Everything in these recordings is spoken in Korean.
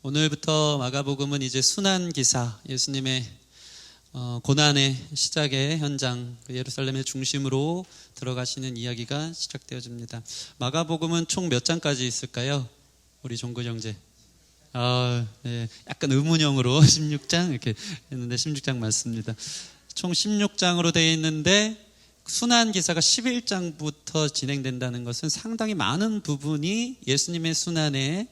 오늘부터 마가복음은 이제 순환기사, 예수님의 고난의 시작의 현장, 예루살렘의 중심으로 들어가시는 이야기가 시작되어집니다. 마가복음은 총 몇 장까지 있을까요? 우리 종근 형제. 네. 약간 의문형으로 16장 이렇게 했는데 16장 맞습니다. 총 16장으로 되어 있는데 순환기사가 11장부터 진행된다는 것은 상당히 많은 부분이 예수님의 순환에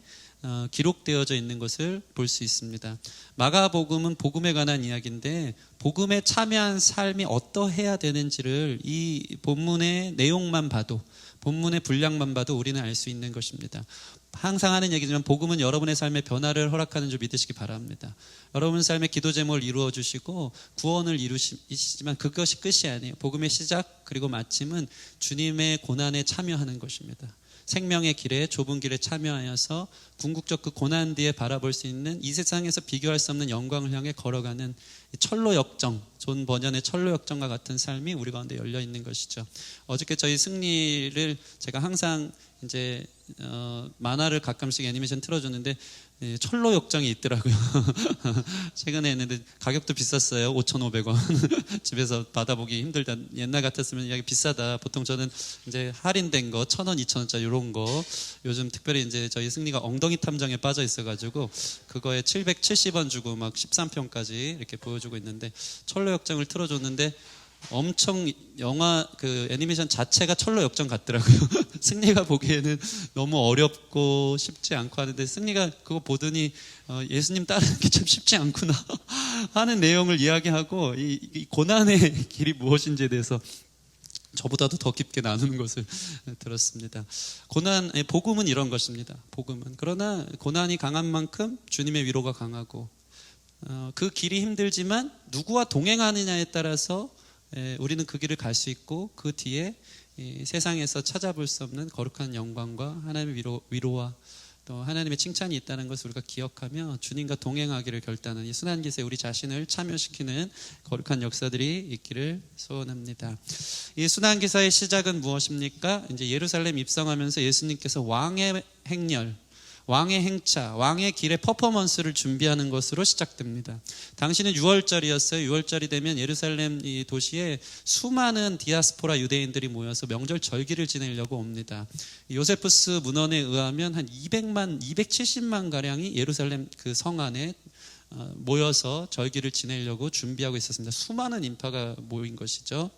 기록되어져 있는 것을 볼 수 있습니다. 마가복음은 복음에 관한 이야기인데 복음에 참여한 삶이 어떠해야 되는지를 이 본문의 내용만 봐도, 본문의 분량만 봐도 우리는 알 수 있는 것입니다. 항상 하는 얘기지만 복음은 여러분의 삶의 변화를 허락하는 줄 믿으시기 바랍니다. 여러분 삶의 기도 제목을 이루어 주시고 구원을 이루시지만 그것이 끝이 아니에요. 복음의 시작 그리고 마침은 주님의 고난에 참여하는 것입니다. 생명의 길에, 좁은 길에 참여하여서 궁극적 그 고난 뒤에 바라볼 수 있는 이 세상에서 비교할 수 없는 영광을 향해 걸어가는 철로 역정, 존 버년의 철로 역정과 같은 삶이 우리 가운데 열려 있는 것이죠. 어저께 저희 승리를 제가 항상 이제 만화를 가끔씩 애니메이션 틀어주는데 철로 역정이 있더라고요. 최근에 했는데 가격도 비쌌어요. 5,500원. 집에서 받아보기 힘들다. 옛날 같았으면 이게 비싸다. 보통 저는 이제 할인된 거 1,000원, 2,000원짜리 이런 거 요즘 특별히 이제 저희 승리가 엉덩이 탐정에 빠져 있어가지고 그거에 770원 주고 막 13편까지 이렇게 보여주고 있는데 철로 역정을 틀어줬는데 엄청 영화 그 애니메이션 자체가 철로 역정 같더라고요. 승리가 보기에는 너무 어렵고 쉽지 않고 하는데 승리가 그거 보더니 예수님 따르는 게 참 쉽지 않구나 하는 내용을 이야기하고 이 고난의 길이 무엇인지에 대해서 저보다도 더 깊게 나누는 것을 들었습니다. 복음은 이런 것입니다. 복음은 그러나 고난이 강한 만큼 주님의 위로가 강하고 그 길이 힘들지만 누구와 동행하느냐에 따라서 우리는 그 길을 갈 수 있고 그 뒤에 세상에서 찾아볼 수 없는 거룩한 영광과 하나님의 위로와 또 하나님의 칭찬이 있다는 것을 우리가 기억하며 주님과 동행하기를 결단하는 이 순환기사에 우리 자신을 참여시키는 거룩한 역사들이 있기를 소원합니다. 이 순환기사의 시작은 무엇입니까? 이제 예루살렘 입성하면서 예수님께서 왕의 행렬, 왕의 행차, 왕의 길의 퍼포먼스를 준비하는 것으로 시작됩니다. 당시는 6월절이었어요. 6월절이 되면 예루살렘 이 도시에 수많은 디아스포라 유대인들이 모여서 명절 절기를 지내려고 옵니다. 요세푸스 문헌에 의하면 한 270만 가량이 예루살렘 그 성 안에 모여서 절기를 지내려고 준비하고 있었습니다. 수많은 인파가 모인 것이죠.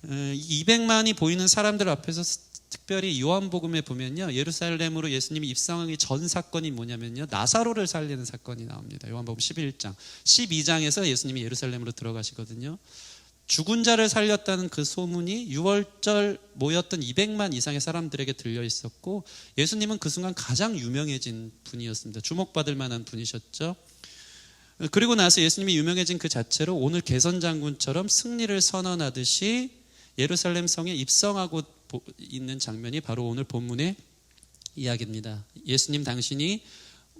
200만이 보이는 사람들 앞에서 특별히 요한복음에 보면요, 예루살렘으로 예수님이 입성하기 전 사건이 뭐냐면요, 나사로를 살리는 사건이 나옵니다. 요한복음 11장 12장에서 예수님이 예루살렘으로 들어가시거든요. 죽은 자를 살렸다는 그 소문이 6월절 모였던 200만 이상의 사람들에게 들려 있었고 예수님은 그 순간 가장 유명해진 분이었습니다. 주목받을 만한 분이셨죠. 그리고 나서 예수님이 유명해진 그 자체로 오늘 개선장군처럼 승리를 선언하듯이 예루살렘 성에 입성하고 있는 장면이 바로 오늘 본문의 이야기입니다. 예수님 당신이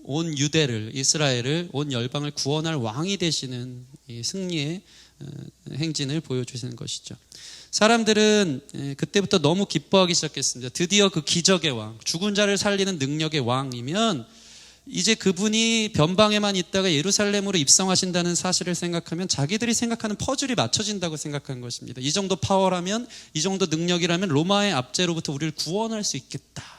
온 유대를, 이스라엘을, 온 열방을 구원할 왕이 되시는 이 승리의 행진을 보여주시는 것이죠. 사람들은 그때부터 너무 기뻐하기 시작했습니다. 드디어 그 기적의 왕, 죽은 자를 살리는 능력의 왕이면 이제 그분이 변방에만 있다가 예루살렘으로 입성하신다는 사실을 생각하면 자기들이 생각하는 퍼즐이 맞춰진다고 생각한 것입니다. 이 정도 파워라면, 이 정도 능력이라면 로마의 압제로부터 우리를 구원할 수 있겠다.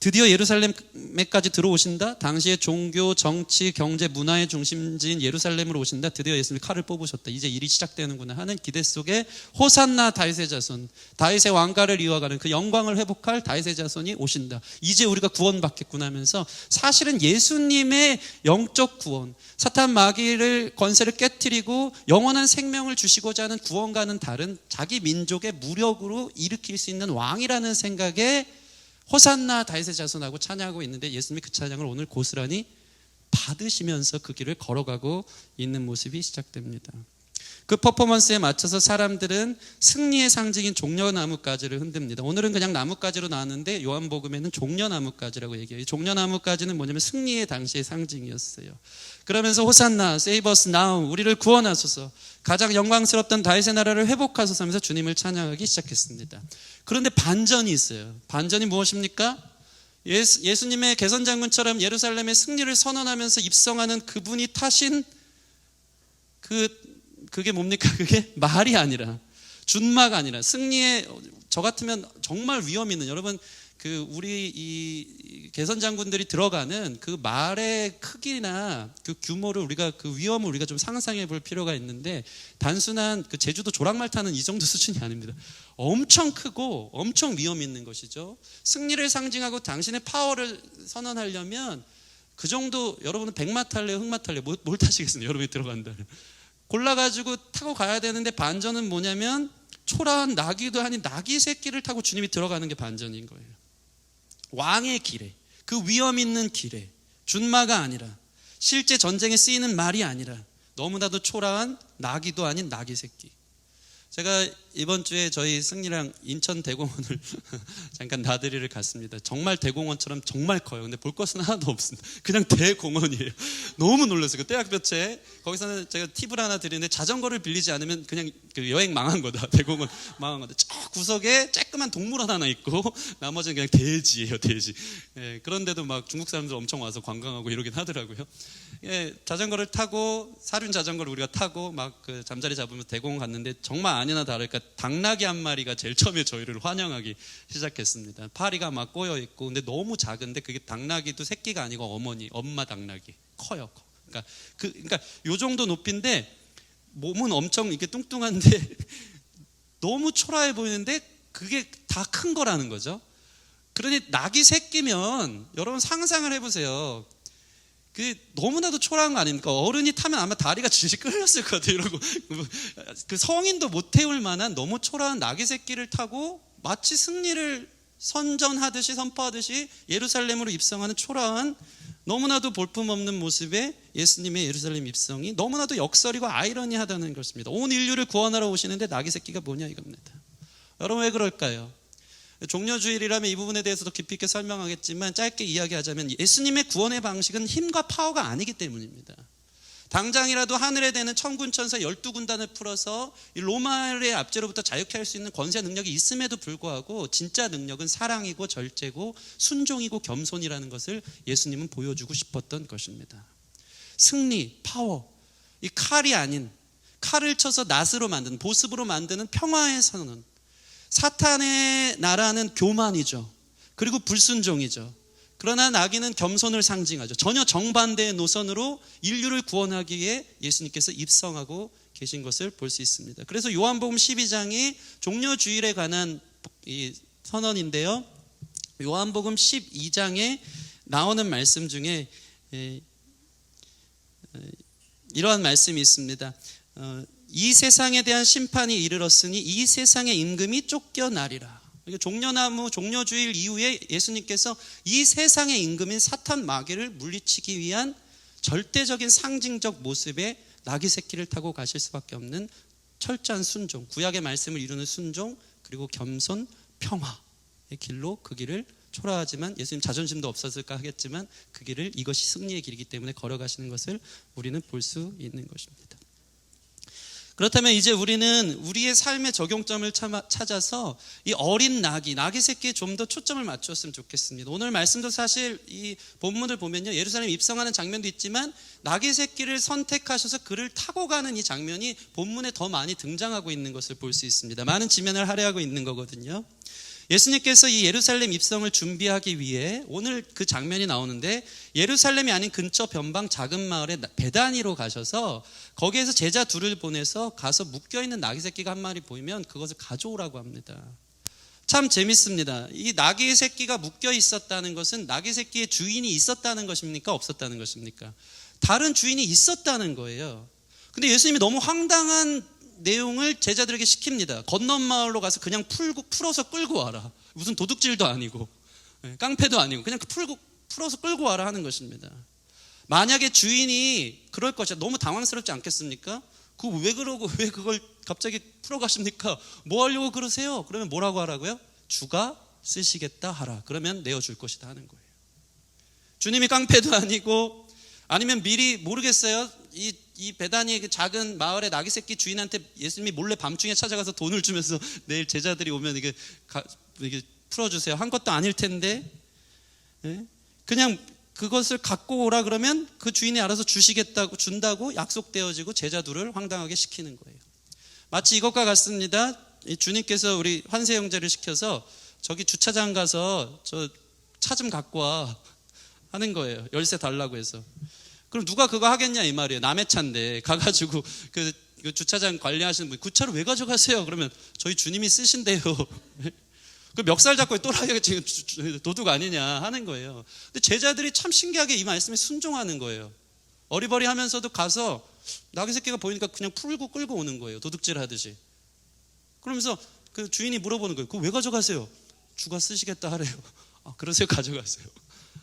드디어 예루살렘에까지 들어오신다. 당시의 종교, 정치, 경제, 문화의 중심지인 예루살렘으로 오신다. 드디어 예수님이 칼을 뽑으셨다. 이제 일이 시작되는구나 하는 기대 속에 호산나 다윗의 자손, 다윗의 왕가를 이어가는 그 영광을 회복할 다윗의 자손이 오신다. 이제 우리가 구원받겠구나 하면서 사실은 예수님의 영적 구원, 사탄 마귀를 권세를 깨트리고 영원한 생명을 주시고자 하는 구원과는 다른 자기 민족의 무력으로 일으킬 수 있는 왕이라는 생각에 호산나 다윗의 자손하고 찬양하고 있는데 예수님이 그 찬양을 오늘 고스란히 받으시면서 그 길을 걸어가고 있는 모습이 시작됩니다. 그 퍼포먼스에 맞춰서 사람들은 승리의 상징인 종려나무가지를 흔듭니다. 오늘은 그냥 나무가지로 나왔는데 요한복음에는 종려나무가지라고 얘기해요. 종려나무가지는 뭐냐면 승리의 당시의 상징이었어요. 그러면서 호산나, save us now, 우리를 구원하소서, 가장 영광스럽던 다윗의 나라를 회복하소서 하면서 주님을 찬양하기 시작했습니다. 그런데 반전이 있어요. 반전이 무엇입니까? 예수님의 개선장군처럼 예루살렘의 승리를 선언하면서 입성하는 그분이 타신 그게 뭡니까? 그게 말이 아니라, 준마가 아니라, 승리의, 저 같으면 정말 위험 있는, 여러분 우리 이 개선장군들이 들어가는 그 말의 크기나 그 규모를 우리가, 그 위험을 우리가 좀 상상해 볼 필요가 있는데, 단순한 그 제주도 조랑말 타는 이 정도 수준이 아닙니다. 엄청 크고 엄청 위험 있는 것이죠. 승리를 상징하고 당신의 파워를 선언하려면 그 정도, 여러분은 백마 탈래요, 흑마 탈래요? 뭘 타시겠습니까? 여러분이 들어간다면 골라가지고 타고 가야 되는데, 반전은 뭐냐면 초라한 나귀도 아닌 나귀 새끼를 타고 주님이 들어가는 게 반전인 거예요. 왕의 길에, 그 위험 있는 길에, 준마가 아니라, 실제 전쟁에 쓰이는 말이 아니라 너무나도 초라한 나귀도 아닌 나귀 새끼. 제가 이번 주에 저희 승리랑 인천 대공원을 잠깐 나들이를 갔습니다. 정말 대공원처럼 정말 커요. 근데 볼 것은 하나도 없습니다. 그냥 대공원이에요. 너무 놀랐어요. 그 대학볕에, 거기서는 제가 팁을 하나 드리는데, 자전거를 빌리지 않으면 그냥 그 여행 망한 거다. 대공원 망한 거다. 저 구석에 쬐끄만 동물원 하나 있고 나머지는 그냥 대지예요, 대지. 예, 그런데도 막 중국 사람들 엄청 와서 관광하고 이러긴 하더라고요. 예, 자전거를 타고, 사륜 자전거를 우리가 타고 막 그 잠자리 잡으면서 대공원 갔는데, 정말 아니나 다를까 닭나귀 한 마리가 제일 처음에 저희를 환영하기 시작했습니다. 파리가 막 꼬여 있고, 근데 너무 작은데 그게 닭나귀도 새끼가 아니고 엄마 닭나귀, 커요. 그러니까 요 정도 높이인데 몸은 엄청 이렇게 뚱뚱한데 너무 초라해 보이는데 그게 다 큰 거라는 거죠. 그러니 나귀 새끼면 여러분 상상을 해보세요. 그 너무나도 초라한 거 아닙니까? 어른이 타면 아마 다리가 질질 끌렸을 것 같아요. 이러고 그 성인도 못 태울 만한 너무 초라한 나귀 새끼를 타고 마치 승리를 선전하듯이, 선포하듯이 예루살렘으로 입성하는 초라한, 너무나도 볼품없는 모습의 예수님의 예루살렘 입성이 너무나도 역설이고 아이러니하다는 것입니다. 온 인류를 구원하러 오시는데 나귀 새끼가 뭐냐 이겁니다. 여러분 왜 그럴까요? 종려주일이라면 이 부분에 대해서도 깊이 있게 설명하겠지만, 짧게 이야기하자면 예수님의 구원의 방식은 힘과 파워가 아니기 때문입니다. 당장이라도 하늘에 대는 천군 천사 12군단을 풀어서 이 로마의 압제로부터 자유케 할 수 있는 권세 능력이 있음에도 불구하고, 진짜 능력은 사랑이고 절제고 순종이고 겸손이라는 것을 예수님은 보여주고 싶었던 것입니다. 승리, 파워, 이 칼이 아닌, 칼을 쳐서 낫으로 만드는, 보습으로 만드는 평화의 선언, 사탄의 나라는 교만이죠. 그리고 불순종이죠. 그러나 나귀는 겸손을 상징하죠. 전혀 정반대의 노선으로 인류를 구원하기 위해 예수님께서 입성하고 계신 것을 볼 수 있습니다. 그래서 요한복음 12장이 종려주일에 관한 이 선언인데요, 요한복음 12장에 나오는 말씀 중에 이러한 말씀이 있습니다. 이 세상에 대한 심판이 이르렀으니 이 세상의 임금이 쫓겨나리라. 종려나무, 종려주일 이후에 예수님께서 이 세상의 임금인 사탄 마귀를 물리치기 위한 절대적인 상징적 모습의 나귀 새끼를 타고 가실 수밖에 없는 철저한 순종, 구약의 말씀을 이루는 순종, 그리고 겸손, 평화의 길로, 그 길을 초라하지만 예수님 자존심도 없었을까 하겠지만 그 길을, 이것이 승리의 길이기 때문에 걸어가시는 것을 우리는 볼 수 있는 것입니다. 그렇다면 이제 우리는 우리의 삶의 적용점을 찾아서 이 어린 나귀 새끼에 좀 더 초점을 맞추었으면 좋겠습니다. 오늘 말씀도 사실 이 본문을 보면요, 예루살렘 입성하는 장면도 있지만 나귀 새끼를 선택하셔서 그를 타고 가는 이 장면이 본문에 더 많이 등장하고 있는 것을 볼 수 있습니다. 많은 지면을 할애하고 있는 거거든요. 예수님께서 이 예루살렘 입성을 준비하기 위해 오늘 그 장면이 나오는데, 예루살렘이 아닌 근처 변방 작은 마을에 베다니로 가셔서 거기에서 제자 둘을 보내서 가서 묶여있는 나귀 새끼가 한 마리 보이면 그것을 가져오라고 합니다. 참 재밌습니다. 이 나귀 새끼가 묶여 있었다는 것은 나귀 새끼의 주인이 있었다는 것입니까? 없었다는 것입니까? 다른 주인이 있었다는 거예요. 근데 예수님이 너무 황당한 내용을 제자들에게 시킵니다. 건넌 마을로 가서 그냥 풀어서 끌고 와라. 무슨 도둑질도 아니고 깡패도 아니고 그냥 풀어서 끌고 와라 하는 것입니다. 만약에 주인이 그럴 것이야, 너무 당황스럽지 않겠습니까? 그거 왜 그러고 왜 그걸 갑자기 풀어 가십니까? 뭐 하려고 그러세요? 그러면 뭐라고 하라고요? 주가 쓰시겠다 하라. 그러면 내어줄 것이다 하는 거예요. 주님이 깡패도 아니고, 아니면 미리 모르겠어요, 이 베다니의 작은 마을의 나귀 새끼 주인한테 예수님이 몰래 밤중에 찾아가서 돈을 주면서 내일 제자들이 오면 이게 풀어주세요 한 것도 아닐 텐데, 예? 그냥 그것을 갖고 오라 그러면 그 주인이 알아서 준다고 약속되어지고 제자들을 황당하게 시키는 거예요. 마치 이것과 같습니다. 주님께서 우리 환세 형제를 시켜서 저기 주차장 가서 저 차 좀 갖고 와 하는 거예요. 열쇠 달라고 해서. 그럼 누가 그거 하겠냐 이 말이에요. 남의 차인데 가가지고 그 주차장 관리하시는 분, 그 차를 왜 가져가세요? 그러면 저희 주님이 쓰신대요. 그 멱살 잡고 또라이가 지금 도둑 아니냐 하는 거예요. 근데 제자들이 참 신기하게 이 말씀에 순종하는 거예요. 어리버리하면서도 가서 나귀 새끼가 보이니까 그냥 풀고 끌고 오는 거예요. 도둑질 하듯이. 그러면서 그 주인이 물어보는 거예요. 그거 왜 가져가세요? 주가 쓰시겠다 하래요. 아, 그러세요? 가져가세요.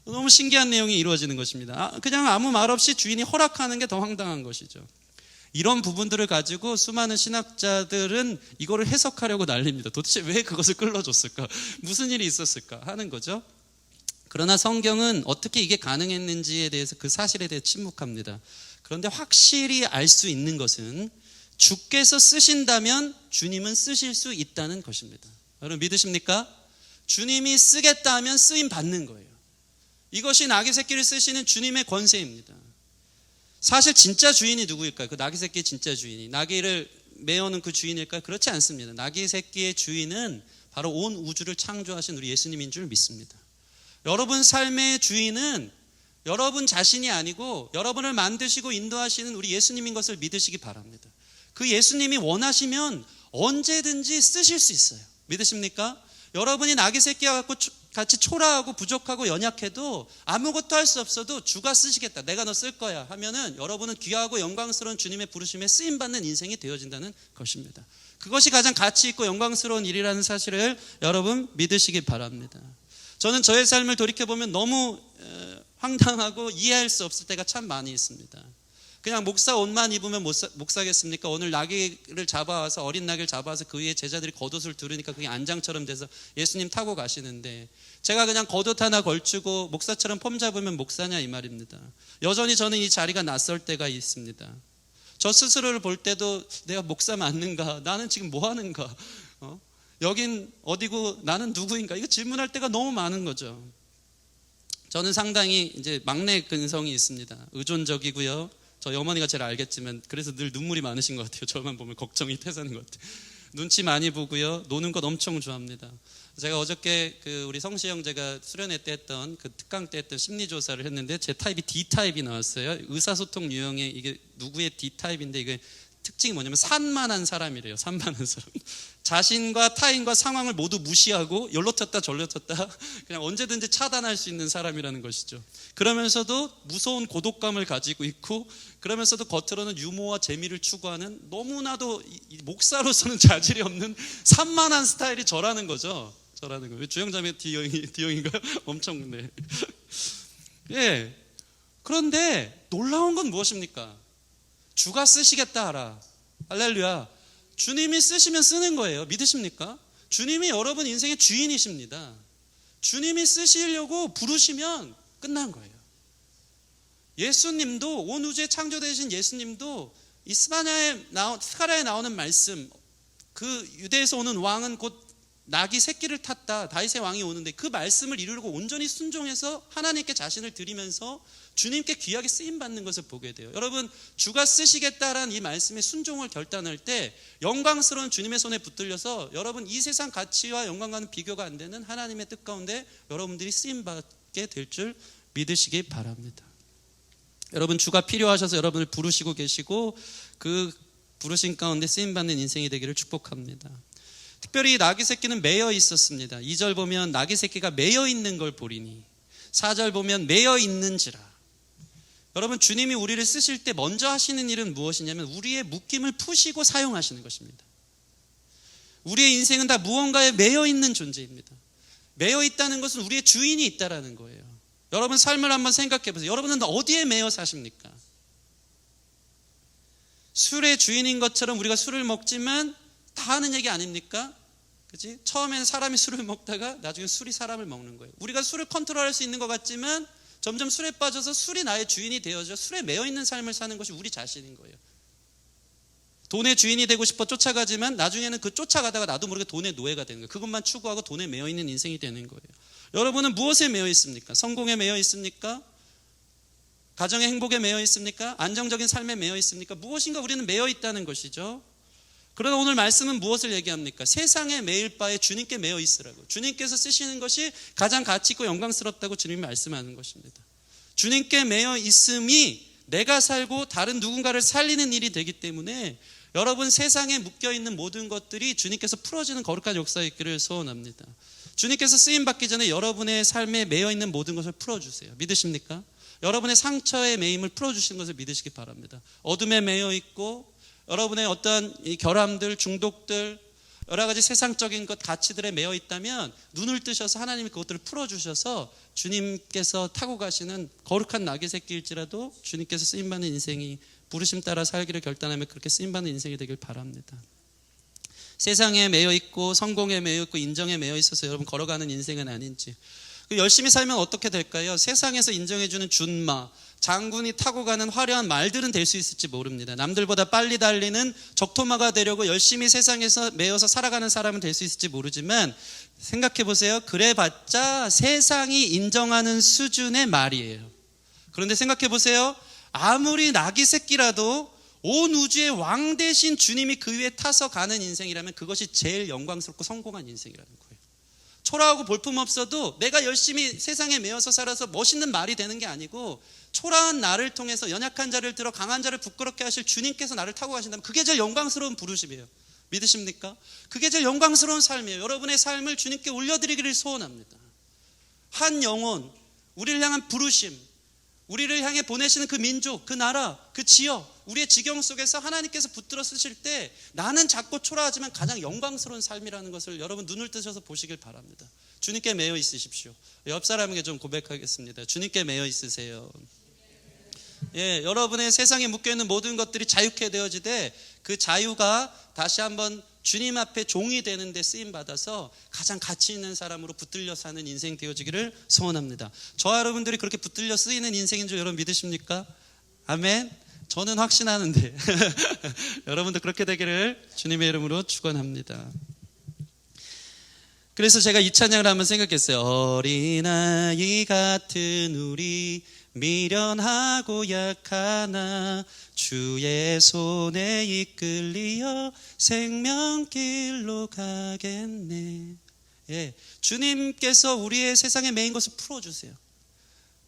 너무 신기한 내용이 이루어지는 것입니다. 그냥 아무 말 없이 주인이 허락하는 게 더 황당한 것이죠. 이런 부분들을 가지고 수많은 신학자들은 이거를 해석하려고 난립니다. 도대체 왜 그것을 끌어줬을까? 무슨 일이 있었을까? 하는 거죠. 그러나 성경은 어떻게 이게 가능했는지에 대해서 그 사실에 대해 침묵합니다. 그런데 확실히 알 수 있는 것은 주께서 쓰신다면 주님은 쓰실 수 있다는 것입니다. 여러분 믿으십니까? 주님이 쓰겠다 하면 쓰임 받는 거예요. 이것이 나귀 새끼를 쓰시는 주님의 권세입니다. 사실 진짜 주인이 누구일까요? 그 나귀 새끼의 진짜 주인이 나귀를 메어는 그 주인일까요? 그렇지 않습니다. 나귀 새끼의 주인은 바로 온 우주를 창조하신 우리 예수님인 줄 믿습니다. 여러분 삶의 주인은 여러분 자신이 아니고 여러분을 만드시고 인도하시는 우리 예수님인 것을 믿으시기 바랍니다. 그 예수님이 원하시면 언제든지 쓰실 수 있어요. 믿으십니까? 여러분이 나귀 새끼와 같이 초라하고 부족하고 연약해도 아무것도 할 수 없어도 주가 쓰시겠다, 내가 너 쓸 거야 하면은 여러분은 귀하고 영광스러운 주님의 부르심에 쓰임받는 인생이 되어진다는 것입니다. 그것이 가장 가치 있고 영광스러운 일이라는 사실을 여러분 믿으시기 바랍니다. 저는 저의 삶을 돌이켜보면 너무 황당하고 이해할 수 없을 때가 참 많이 있습니다. 그냥 목사 옷만 입으면 못 사겠습니까? 오늘 나귀를 잡아와서, 어린 나귀를 잡아와서 그 위에 제자들이 겉옷을 두르니까 그게 안장처럼 돼서 예수님 타고 가시는데, 제가 그냥 겉옷 하나 걸치고 목사처럼 폼 잡으면 목사냐 이 말입니다. 여전히 저는 이 자리가 낯설 때가 있습니다. 저 스스로를 볼 때도 내가 목사 맞는가? 나는 지금 뭐 하는가? 여긴 어디고 나는 누구인가? 이거 질문할 때가 너무 많은 거죠. 저는 상당히 이제 막내 근성이 있습니다. 의존적이고요. 저희 어머니가 제일 알겠지만 그래서 늘 눈물이 많으신 것 같아요. 저만 보면 걱정이 태산인 것 같아요. 눈치 많이 보고요. 노는 것 엄청 좋아합니다. 제가 어저께 그 우리 성시 형제가 수련회 때 했던 그 특강 때 했던 심리조사를 했는데 제 타입이 D타입이 나왔어요. 의사소통 유형의 이게 누구의 D타입인데 이게 특징이 뭐냐면 산만한 사람이래요. 산만한 사람. 자신과 타인과 상황을 모두 무시하고 열로 쳤다 절로 쳤다 그냥 언제든지 차단할 수 있는 사람이라는 것이죠. 그러면서도 무서운 고독감을 가지고 있고, 그러면서도 겉으로는 유머와 재미를 추구하는, 너무나도 목사로서는 자질이 없는 산만한 스타일이 저라는 거죠. 저라는 거예요. 주영자매 D형인가요? 엄청 네. 예. 그런데 놀라운 건 무엇입니까? 주가 쓰시겠다 하라. 할렐루야. 주님이 쓰시면 쓰는 거예요. 믿으십니까? 주님이 여러분 인생의 주인이십니다. 주님이 쓰시려고 부르시면 끝난 거예요. 예수님도, 온 우주에 창조되신 예수님도 이 스가랴에 나오는 말씀, 그 유대에서 오는 왕은 곧 나귀 새끼를 탔다, 다윗의 왕이 오는데 그 말씀을 이루려고 온전히 순종해서 하나님께 자신을 드리면서 주님께 귀하게 쓰임받는 것을 보게 돼요. 여러분, 주가 쓰시겠다라는 이 말씀에 순종을 결단할 때 영광스러운 주님의 손에 붙들려서 여러분 이 세상 가치와 영광과는 비교가 안 되는 하나님의 뜻 가운데 여러분들이 쓰임받게 될 줄 믿으시기 바랍니다. 여러분, 주가 필요하셔서 여러분을 부르시고 계시고 그 부르심 가운데 쓰임받는 인생이 되기를 축복합니다. 특별히 나귀 새끼는 매여 있었습니다. 2절 보면 나귀 새끼가 매여 있는 걸 보리니, 4절 보면 매여 있는지라. 여러분, 주님이 우리를 쓰실 때 먼저 하시는 일은 무엇이냐면 우리의 묶임을 푸시고 사용하시는 것입니다. 우리의 인생은 다 무언가에 매여 있는 존재입니다. 매여 있다는 것은 우리의 주인이 있다라는 거예요. 여러분 삶을 한번 생각해 보세요. 여러분은 어디에 매여 사십니까? 술의 주인인 것처럼 우리가 술을 먹지만 다 하는 얘기 아닙니까? 그치? 처음에는 사람이 술을 먹다가 나중에 술이 사람을 먹는 거예요. 우리가 술을 컨트롤할 수 있는 것 같지만 점점 술에 빠져서 술이 나의 주인이 되어져 술에 매여 있는 삶을 사는 것이 우리 자신인 거예요. 돈의 주인이 되고 싶어 쫓아가지만 나중에는 그 쫓아가다가 나도 모르게 돈의 노예가 되는 거예요. 그것만 추구하고 돈에 매여 있는 인생이 되는 거예요. 여러분은 무엇에 매여 있습니까? 성공에 매여 있습니까? 가정의 행복에 매여 있습니까? 안정적인 삶에 매여 있습니까? 무엇인가 우리는 매여 있다는 것이죠. 그러나 오늘 말씀은 무엇을 얘기합니까? 세상에 매일 바에 주님께 매여 있으라고. 주님께서 쓰시는 것이 가장 가치 있고 영광스럽다고 주님이 말씀하는 것입니다. 주님께 매여 있음이 내가 살고 다른 누군가를 살리는 일이 되기 때문에 여러분 세상에 묶여있는 모든 것들이 주님께서 풀어주는 거룩한 역사가 있기를 소원합니다. 주님께서 쓰임받기 전에 여러분의 삶에 매여있는 모든 것을 풀어주세요. 믿으십니까? 여러분의 상처의 매임을 풀어주시는 것을 믿으시기 바랍니다. 어둠에 매여있고 여러분의 어떤 이 결함들, 중독들, 여러 가지 세상적인 것, 가치들에 매여 있다면 눈을 뜨셔서 하나님이 그것들을 풀어주셔서 주님께서 타고 가시는 거룩한 나귀 새끼일지라도 주님께서 쓰임받는 인생이 부르심 따라 살기를 결단하며 그렇게 쓰임받는 인생이 되길 바랍니다. 세상에 매여 있고 성공에 매여 있고 인정에 매여 있어서 여러분 걸어가는 인생은 아닌지, 열심히 살면 어떻게 될까요? 세상에서 인정해주는 준마, 장군이 타고 가는 화려한 말들은 될 수 있을지 모릅니다. 남들보다 빨리 달리는 적토마가 되려고 열심히 세상에서 매여서 살아가는 사람은 될 수 있을지 모르지만 생각해 보세요. 그래봤자 세상이 인정하는 수준의 말이에요. 그런데 생각해 보세요. 아무리 나귀 새끼라도 온 우주의 왕 대신 주님이 그 위에 타서 가는 인생이라면 그것이 제일 영광스럽고 성공한 인생이라는 거예요. 초라하고 볼품없어도 내가 열심히 세상에 매여서 살아서 멋있는 말이 되는 게 아니고 초라한 나를 통해서 연약한 자를 들어 강한 자를 부끄럽게 하실 주님께서 나를 타고 가신다면 그게 제일 영광스러운 부르심이에요. 믿으십니까? 그게 제일 영광스러운 삶이에요. 여러분의 삶을 주님께 올려드리기를 소원합니다. 한 영혼, 우리를 향한 부르심, 우리를 향해 보내시는 그 민족, 그 나라, 그 지역, 우리의 지경 속에서 하나님께서 붙들어 쓰실 때 나는 작고 초라하지만 가장 영광스러운 삶이라는 것을 여러분 눈을 뜨셔서 보시길 바랍니다. 주님께 매여 있으십시오. 옆 사람에게 좀 고백하겠습니다. 주님께 매여 있으세요. 예, 여러분의 세상에 묶여있는 모든 것들이 자유케 되어지되 그 자유가 다시 한번 주님 앞에 종이 되는 데 쓰임받아서 가장 가치 있는 사람으로 붙들려 사는 인생 되어지기를 소원합니다. 저와 여러분들이 그렇게 붙들려 쓰이는 인생인 줄 여러분 믿으십니까? 아멘. 저는 확신하는데 여러분도 그렇게 되기를 주님의 이름으로 축원합니다. 그래서 제가 이 찬양을 한번 생각했어요. 어린아이 같은 우리 미련하고 약하나 주의 손에 이끌리어 생명길로 가겠네. 예, 주님께서 우리의 세상에 매인 것을 풀어주세요.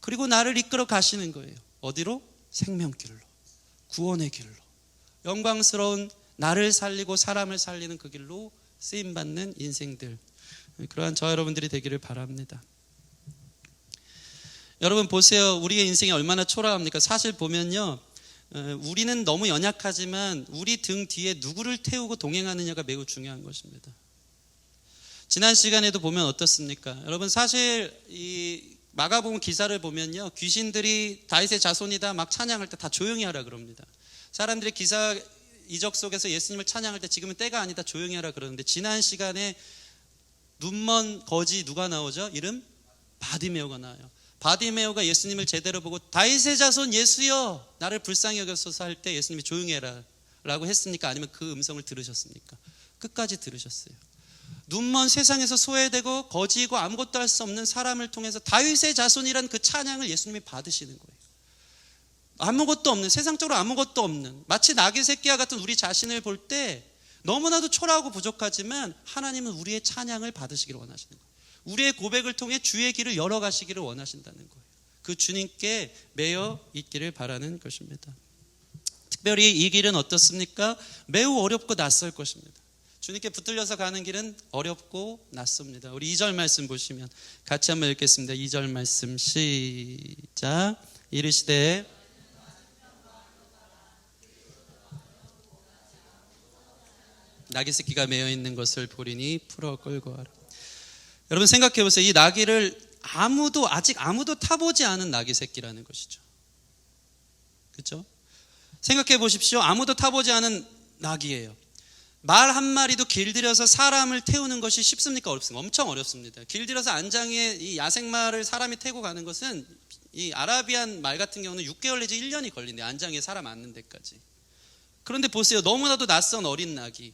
그리고 나를 이끌어 가시는 거예요. 어디로? 생명길로, 구원의 길로, 영광스러운 나를 살리고 사람을 살리는 그 길로 쓰임받는 인생들, 그러한 저 여러분들이 되기를 바랍니다. 여러분 보세요. 우리의 인생이 얼마나 초라합니까? 사실 보면요, 우리는 너무 연약하지만 우리 등 뒤에 누구를 태우고 동행하느냐가 매우 중요한 것입니다. 지난 시간에도 보면 어떻습니까? 여러분 사실 이 마가복음 기사를 보면요, 귀신들이 다윗의 자손이다 막 찬양할 때 다 조용히 하라 그럽니다. 사람들이 기사 이적 속에서 예수님을 찬양할 때 지금은 때가 아니다 조용히 하라 그러는데, 지난 시간에 눈먼 거지 누가 나오죠? 이름 바디메오가 나와요. 바디메오가 예수님을 제대로 보고 다윗의 자손 예수여 나를 불쌍히 여겨소서 할 때 예수님이 조용히 해라 라고 했습니까? 아니면 그 음성을 들으셨습니까? 끝까지 들으셨어요. 눈먼 세상에서 소외되고 거지이고 아무것도 할 수 없는 사람을 통해서 다윗의 자손이란 그 찬양을 예수님이 받으시는 거예요. 아무것도 없는, 세상적으로 아무것도 없는, 마치 나귀 새끼와 같은 우리 자신을 볼 때 너무나도 초라하고 부족하지만 하나님은 우리의 찬양을 받으시기를 원하시는 거예요. 우리의 고백을 통해 주의 길을 열어가시기를 원하신다는 거예요. 그 주님께 매여 있기를 바라는 것입니다. 특별히 이 길은 어떻습니까? 매우 어렵고 낯설 것입니다. 주님께 붙들려서 가는 길은 어렵고 낯섭니다. 우리 2절 말씀 보시면 같이 한번 읽겠습니다. 2절 말씀 시작. 이르시되 나귀 새끼가 매여 있는 것을 보리니 풀어 끌고 와라. 여러분 생각해 보세요. 이 나귀를 아직 아무도 타보지 않은 나귀 새끼라는 것이죠. 그렇죠? 생각해 보십시오. 아무도 타보지 않은 나귀예요. 말 한 마리도 길들여서 사람을 태우는 것이 쉽습니까? 어렵습니까? 엄청 어렵습니다. 길들여서 안장에 이 야생말을 사람이 태고 가는 것은 이 아라비안 말 같은 경우는 6개월 내지 1년이 걸린대요. 안장에 사람 앉는 데까지. 그런데 보세요. 너무나도 낯선 어린 낙이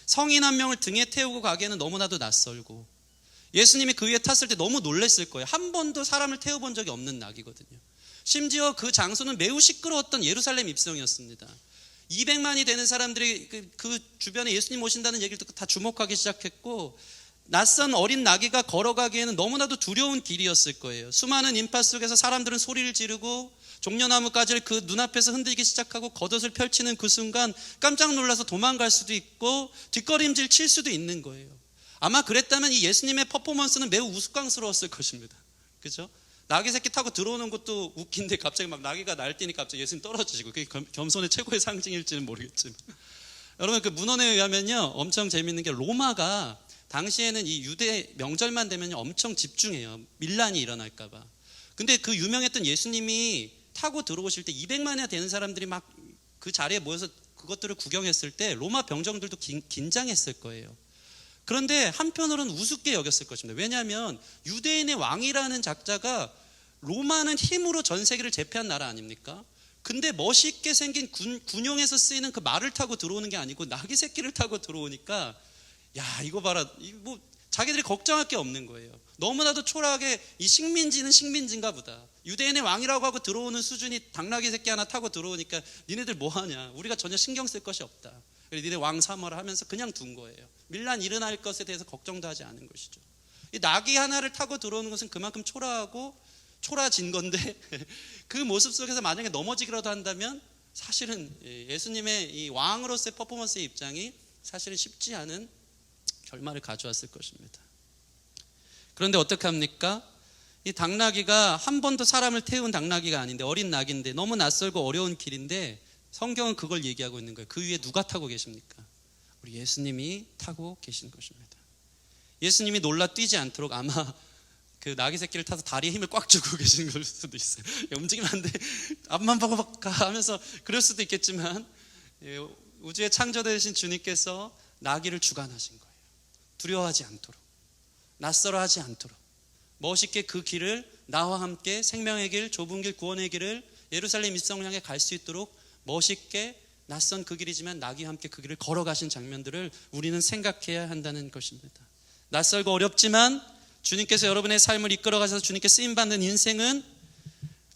성인 한 명을 등에 태우고 가기에는 너무나도 낯설고, 예수님이 그 위에 탔을 때 너무 놀랐을 거예요. 한 번도 사람을 태워본 적이 없는 낙이거든요. 심지어 그 장소는 매우 시끄러웠던 예루살렘 입성이었습니다. 200만이 되는 사람들이 그 주변에 예수님 오신다는 얘기를 듣고 다 주목하기 시작했고, 낯선 어린 나귀가 걸어가기에는 너무나도 두려운 길이었을 거예요. 수많은 인파 속에서 사람들은 소리를 지르고 종려나무 가지를 그 눈앞에서 흔들기 시작하고 겉옷을 펼치는 그 순간 깜짝 놀라서 도망갈 수도 있고 뒷걸음질 칠 수도 있는 거예요. 아마 그랬다면 이 예수님의 퍼포먼스는 매우 우스꽝스러웠을 것입니다. 그죠? 나귀 새끼 타고 들어오는 것도 웃긴데 갑자기 막 나귀가 날뛰니까 갑자기 예수님 떨어지시고, 그게 겸손의 최고의 상징일지는 모르겠지만, 여러분 그 문헌에 의하면요 엄청 재밌는 게, 로마가 당시에는 이 유대 명절만 되면 엄청 집중해요. 밀란이 일어날까 봐. 근데 그 유명했던 예수님이 타고 들어오실 때 200만이나 되는 사람들이 막 그 자리에 모여서 그것들을 구경했을 때 로마 병정들도 긴장했을 거예요. 그런데 한편으로는 우습게 여겼을 것입니다. 왜냐하면 유대인의 왕이라는 작자가, 로마는 힘으로 전 세계를 제패한 나라 아닙니까? 근데 멋있게 생긴 군용에서 쓰이는 그 말을 타고 들어오는 게 아니고 나귀 새끼를 타고 들어오니까, 야 이거 봐라, 뭐 자기들이 걱정할 게 없는 거예요. 너무나도 초라하게 이 식민지는 식민지인가 보다. 유대인의 왕이라고 하고 들어오는 수준이 당나귀 새끼 하나 타고 들어오니까 니네들 뭐하냐, 우리가 전혀 신경 쓸 것이 없다. 그래서 니네 왕 삼어라 하면서 그냥 둔 거예요. 밀란 일어날 것에 대해서 걱정도 하지 않은 것이죠. 이 나귀 하나를 타고 들어오는 것은 그만큼 초라하고 초라진 건데 그 모습 속에서 만약에 넘어지기라도 한다면 사실은 예수님의 이 왕으로서의 퍼포먼스의 입장이 사실은 쉽지 않은 결말을 가져왔을 것입니다. 그런데 어떻게 합니까? 이 당나귀가 한 번도 사람을 태운 당나귀가 아닌데, 어린 낙인데 너무 낯설고 어려운 길인데 성경은 그걸 얘기하고 있는 거예요. 그 위에 누가 타고 계십니까? 우리 예수님이 타고 계신 것입니다. 예수님이 놀라 뛰지 않도록 아마 그 나귀 새끼를 타서 다리에 힘을 꽉 주고 계신 걸 수도 있어요. 움직이면 안 돼, 앞만 보고 가 하면서 그럴 수도 있겠지만, 우주의 창조되신 주님께서 나귀를 주관하신 거예요. 두려워하지 않도록, 낯설어하지 않도록 멋있게 그 길을, 나와 함께 생명의 길, 좁은 길, 구원의 길을 예루살렘 입성을 향해 갈 수 있도록 멋있게, 낯선 그 길이지만 나귀와 함께 그 길을 걸어가신 장면들을 우리는 생각해야 한다는 것입니다. 낯설고 어렵지만 주님께서 여러분의 삶을 이끌어가셔서 주님께 쓰임받는 인생은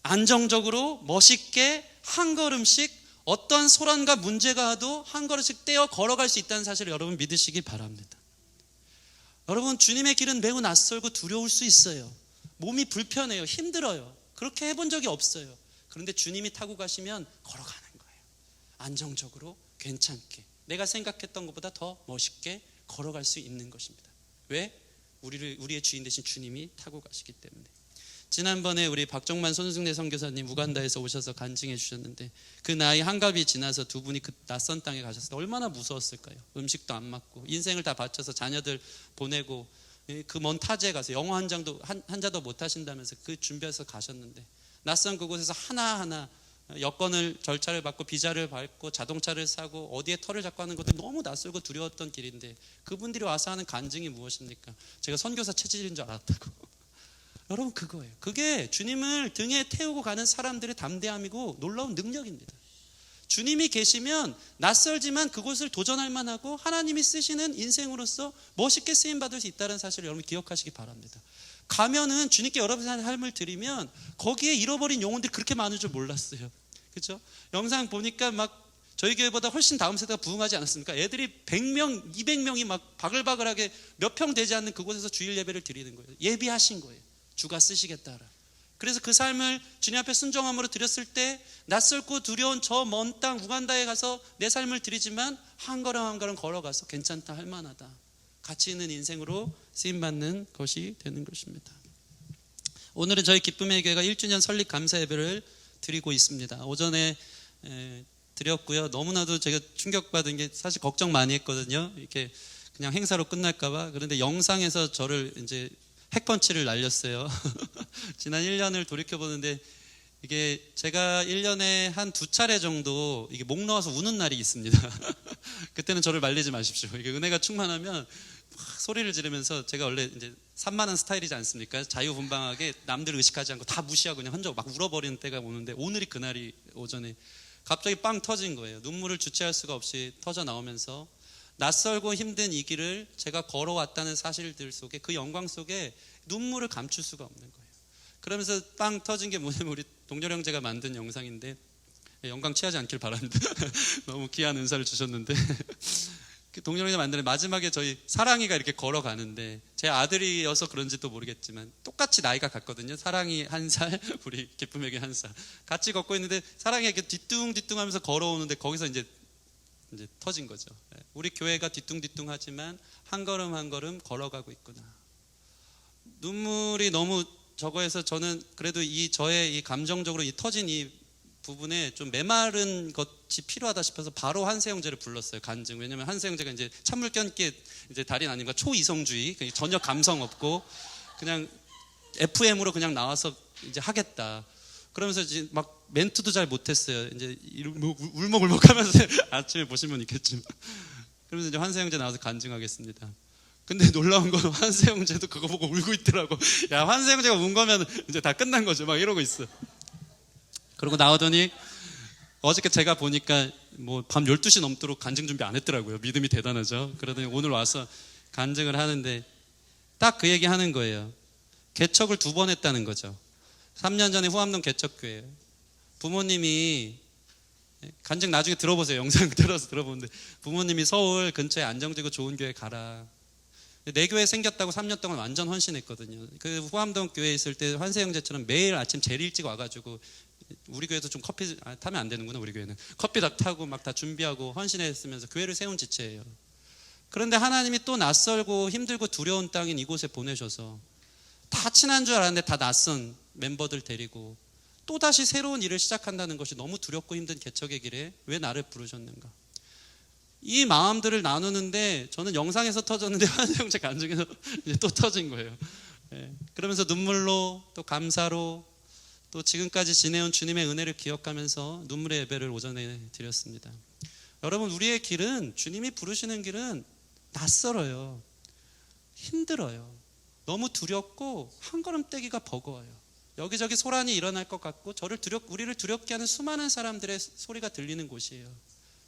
안정적으로 멋있게 한 걸음씩, 어떤 소란과 문제가 와도 한 걸음씩 떼어 걸어갈 수 있다는 사실을 여러분 믿으시기 바랍니다. 여러분, 주님의 길은 매우 낯설고 두려울 수 있어요. 몸이 불편해요. 힘들어요. 그렇게 해본 적이 없어요. 그런데 주님이 타고 가시면 걸어가는 거예요. 안정적으로, 괜찮게, 내가 생각했던 것보다 더 멋있게 걸어갈 수 있는 것입니다. 왜? 우리의 주인 되신 주님이 타고 가시기 때문에. 지난번에 우리 박정만 손승래 선교사님 우간다에서 오셔서 간증해 주셨는데, 그 나이 한갑이 지나서 두 분이 그 낯선 땅에 가셨을 때 얼마나 무서웠을까요? 음식도 안 맞고 인생을 다 바쳐서 자녀들 보내고 그 먼 타지에 가서 영어 한 자도 못 하신다면서 그 준비해서 가셨는데, 낯선 그곳에서 하나하나 여권을, 절차를 받고 비자를 밟고 자동차를 사고 어디에 터를 잡고 하는 것도 너무 낯설고 두려웠던 길인데, 그분들이 와서 하는 간증이 무엇입니까? 제가 선교사 체질인 줄 알았다고. 여러분, 그거예요. 그게 주님을 등에 태우고 가는 사람들의 담대함이고 놀라운 능력입니다. 주님이 계시면 낯설지만 그곳을 도전할 만하고 하나님이 쓰시는 인생으로서 멋있게 쓰임받을 수 있다는 사실을 여러분 기억하시기 바랍니다. 가면은 주님께 여러분의 삶을 드리면 거기에 잃어버린 영혼들이 그렇게 많은 줄 몰랐어요. 그렇죠? 영상 보니까 막 저희 교회보다 훨씬 다음 세대가 부흥하지 않았습니까? 애들이 100명, 200명이 막 바글바글하게 몇 평 되지 않는 그곳에서 주일 예배를 드리는 거예요. 예비하신 거예요. 주가 쓰시겠다. 그래서 그 삶을 주님 앞에 순종함으로 드렸을 때 낯설고 두려운 저 먼 땅 우간다에 가서 내 삶을 드리지만 한 걸음 한 걸음 걸어가서 괜찮다, 할 만하다, 가치 있는 인생으로 쓰임받는 것이 되는 것입니다. 오늘은 저희 기쁨의 교회가 1주년 설립 감사 예배를 드리고 있습니다. 오전에 드렸고요. 너무나도 제가 충격받은 게, 사실 걱정 많이 했거든요. 이렇게 그냥 행사로 끝날까봐. 그런데 영상에서 저를 이제 핵펀치를 날렸어요. 지난 1년을 돌이켜보는데, 이게 제가 1년에 한 2차례 정도 이게 목 나와서 우는 날이 있습니다. 그때는 저를 말리지 마십시오. 이게 은혜가 충만하면 막 소리를 지르면서, 제가 원래 이제 산만한 스타일이지 않습니까? 자유분방하게 남들 의식하지 않고 다 무시하고 그냥 혼자 막 울어버리는 때가 오는데, 오늘이 그날이 오전에 갑자기 빵 터진 거예요. 눈물을 주체할 수가 없이 터져 나오면서 낯설고 힘든 이 길을 제가 걸어왔다는 사실들 속에, 그 영광 속에 눈물을 감출 수가 없는 거예요. 그러면서 빵 터진 게 뭐냐면 우리 동렬 형제가 만든 영상인데, 영광 취하지 않길 바랍니다. 너무 귀한 은사를 주셨는데 동렬 형제가 만드는 마지막에 저희 사랑이가 이렇게 걸어가는데, 제 아들이어서 그런지도 모르겠지만 똑같이 나이가 같거든요. 사랑이 1살, 우리 기쁨에게 1살. 같이 걷고 있는데 사랑이 이렇게 뒤뚱뒤뚱 하면서 걸어오는데 거기서 이제 터진 거죠. 우리 교회가 뒤뚱뒤뚱하지만 한 걸음 한 걸음 걸어가고 있구나. 눈물이 너무 적어해서 저는 그래도 저의 이 감정적으로 이 터진 이 부분에 좀 메마른 것이 필요하다 싶어서 바로 한세형제를 불렀어요. 간증. 왜냐면 한세형제가 이제 찬물 껴안기에 이제 달인 아닌가, 초이성주의, 전혀 감성 없고 그냥 FM으로 그냥 나와서 이제 하겠다. 그러면서 이제 막 멘트도 잘 못했어요. 이제 울먹울먹하면서 아침에 보신 분 있겠지만, 그러면서 이제 한세형제 나와서 간증하겠습니다. 근데 놀라운 건 한세형제도 그거 보고 울고 있더라고. 야, 한세형제가 운 거면 이제 다 끝난 거죠. 막 이러고 있어. 그러고 나오더니 어저께 제가 보니까 뭐 밤 12시 넘도록 간증 준비 안 했더라고요. 믿음이 대단하죠. 그러더니 오늘 와서 간증을 하는데 딱 그 얘기 하는 거예요. 개척을 2번 했다는 거죠. 3년 전에 후암동 개척교회예요. 부모님이, 간증 나중에 들어보세요. 영상 들어보는데 부모님이 서울 근처에 안정되고 좋은 교회 가라. 내 교회 생겼다고 3년 동안 완전 헌신했거든요. 그 후암동 교회에 있을 때 환세형제처럼 매일 아침 제일 일찍 와가지고, 우리 교회도 좀 커피 타면 안 되는구나. 우리 교회는 커피 다 타고 막 다 준비하고 헌신했으면서 교회를 세운 지체예요. 그런데 하나님이 또 낯설고 힘들고 두려운 땅인 이곳에 보내셔서 다 친한 줄 알았는데 다 낯선 멤버들 데리고 또다시 새로운 일을 시작한다는 것이 너무 두렵고 힘든 개척의 길에 왜 나를 부르셨는가. 이 마음들을 나누는데 저는 영상에서 터졌는데 한세형제 간증에서 이제 또 터진 거예요. 그러면서 눈물로 또 감사로 또 지금까지 지내온 주님의 은혜를 기억하면서 눈물의 예배를 오전에 드렸습니다. 여러분, 우리의 길은, 주님이 부르시는 길은 낯설어요. 힘들어요. 너무 두렵고 한 걸음 떼기가 버거워요. 여기저기 소란이 일어날 것 같고 우리를 두렵게 하는 수많은 사람들의 소리가 들리는 곳이에요.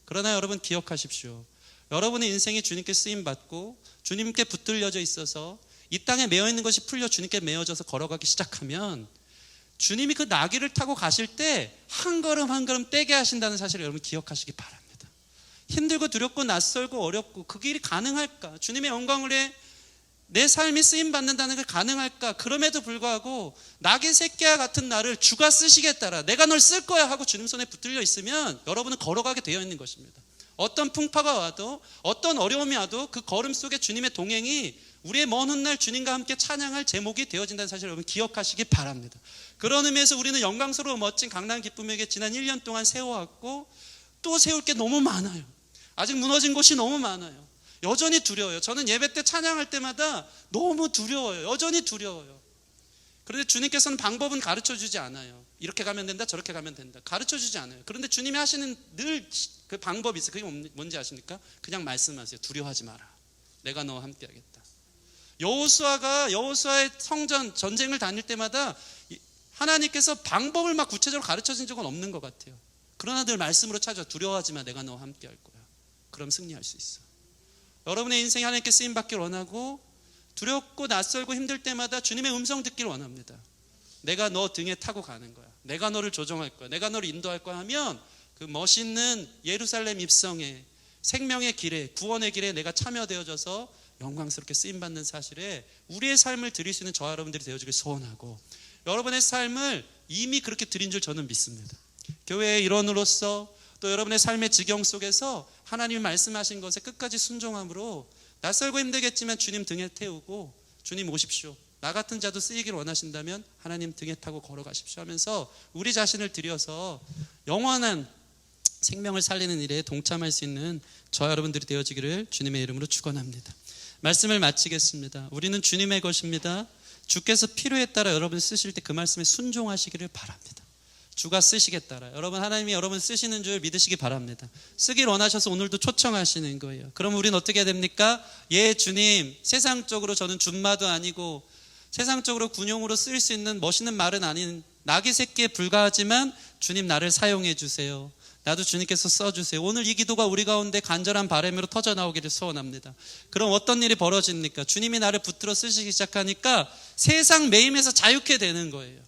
그러나 여러분 기억하십시오. 여러분의 인생이 주님께 쓰임받고 주님께 붙들려져 있어서 이 땅에 매어있는 것이 풀려 주님께 매어져서 걸어가기 시작하면 주님이 그 나귀를 타고 가실 때 한 걸음 한 걸음 떼게 하신다는 사실을 여러분 기억하시기 바랍니다. 힘들고 두렵고 낯설고 어렵고 그 길이 가능할까? 주님의 영광을 위해 내 삶이 쓰임받는다는 게 가능할까? 그럼에도 불구하고 나귀 새끼와 같은 나를 주가 쓰시겠다라, 내가 널 쓸 거야 하고 주님 손에 붙들려 있으면 여러분은 걸어가게 되어 있는 것입니다. 어떤 풍파가 와도 어떤 어려움이 와도 그 걸음 속에 주님의 동행이 우리의 먼 훗날 주님과 함께 찬양할 제목이 되어진다는 사실을 여러분 기억하시기 바랍니다. 그런 의미에서 우리는 영광스러워 멋진 강남 기쁨에게 지난 1년 동안 세워왔고 또 세울 게 너무 많아요. 아직 무너진 곳이 너무 많아요. 여전히 두려워요. 저는 예배 때 찬양할 때마다 너무 두려워요. 여전히 두려워요. 그런데 주님께서는 방법은 가르쳐주지 않아요. 이렇게 가면 된다, 저렇게 가면 된다, 가르쳐주지 않아요. 그런데 주님이 하시는 늘 그 방법이 있어요. 그게 뭔지 아십니까? 그냥 말씀하세요. 두려워하지 마라, 내가 너와 함께 하겠다. 여호수아의 성전 전쟁을 다닐 때마다 하나님께서 방법을 막 구체적으로 가르쳐준 적은 없는 것 같아요. 그러나 늘 말씀으로 찾아, 두려워하지 마, 내가 너와 함께 할 거야. 그럼 승리할 수 있어. 여러분의 인생이 하나님께 쓰임받기를 원하고 두렵고 낯설고 힘들 때마다 주님의 음성 듣기를 원합니다. 내가 너 등에 타고 가는 거야, 내가 너를 조정할 거야, 내가 너를 인도할 거야 하면 그 멋있는 예루살렘 입성에, 생명의 길에, 구원의 길에 내가 참여되어져서 영광스럽게 쓰임받는 사실에 우리의 삶을 드릴 수 있는 저와 여러분들이 되어주길 소원하고, 여러분의 삶을 이미 그렇게 드린 줄 저는 믿습니다. 교회의 일원으로서 또 여러분의 삶의 지경 속에서 하나님이 말씀하신 것에 끝까지 순종함으로 낯설고 힘들겠지만 주님 등에 태우고, 주님 오십시오, 나 같은 자도 쓰이기를 원하신다면 하나님 등에 타고 걸어가십시오 하면서 우리 자신을 들여서 영원한 생명을 살리는 일에 동참할 수 있는 저와 여러분들이 되어지기를 주님의 이름으로 축원합니다. 말씀을 마치겠습니다. 우리는 주님의 것입니다. 주께서 필요에 따라 여러분 쓰실 때 그 말씀에 순종하시기를 바랍니다. 주가 쓰시겠다라, 여러분 하나님이 여러분 쓰시는 줄 믿으시기 바랍니다. 쓰길 원하셔서 오늘도 초청하시는 거예요. 그럼 우리는 어떻게 해야 됩니까? 예 주님, 세상적으로 저는 준마도 아니고 세상적으로 군용으로 쓸 수 있는 멋있는 말은 아닌 나귀 새끼에 불과하지만 주님 나를 사용해 주세요. 나도 주님께서 써주세요. 오늘 이 기도가 우리 가운데 간절한 바람으로 터져 나오기를 소원합니다. 그럼 어떤 일이 벌어집니까? 주님이 나를 붙들어 쓰시기 시작하니까 세상 매임에서 자유케 되는 거예요.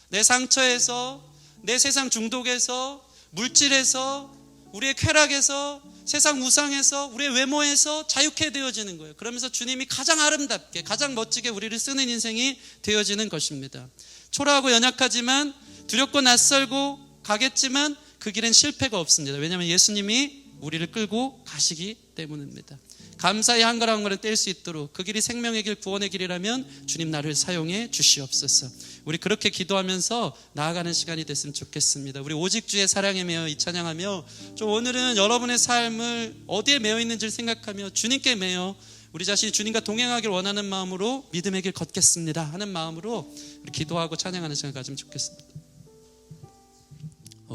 내 상처에서, 내 세상 중독에서, 물질에서, 우리의 쾌락에서, 세상 우상에서, 우리의 외모에서 자유케 되어지는 거예요. 그러면서 주님이 가장 아름답게, 가장 멋지게 우리를 쓰는 인생이 되어지는 것입니다. 초라하고 연약하지만, 두렵고 낯설고 가겠지만 그 길엔 실패가 없습니다. 왜냐하면 예수님이 우리를 끌고 가시기 때문입니다. 감사히 한 걸음 한 걸음 뗄 수 있도록 그 길이 생명의 길, 구원의 길이라면 주님 나를 사용해 주시옵소서. 우리 그렇게 기도하면서 나아가는 시간이 됐으면 좋겠습니다. 우리 오직 주의 사랑에 매여 이 찬양하며, 좀 오늘은 여러분의 삶을 어디에 매여 있는지를 생각하며 주님께 매여 우리 자신이 주님과 동행하길 원하는 마음으로 믿음의 길 걷겠습니다 하는 마음으로 우리 기도하고 찬양하는 시간 가지면 좋겠습니다.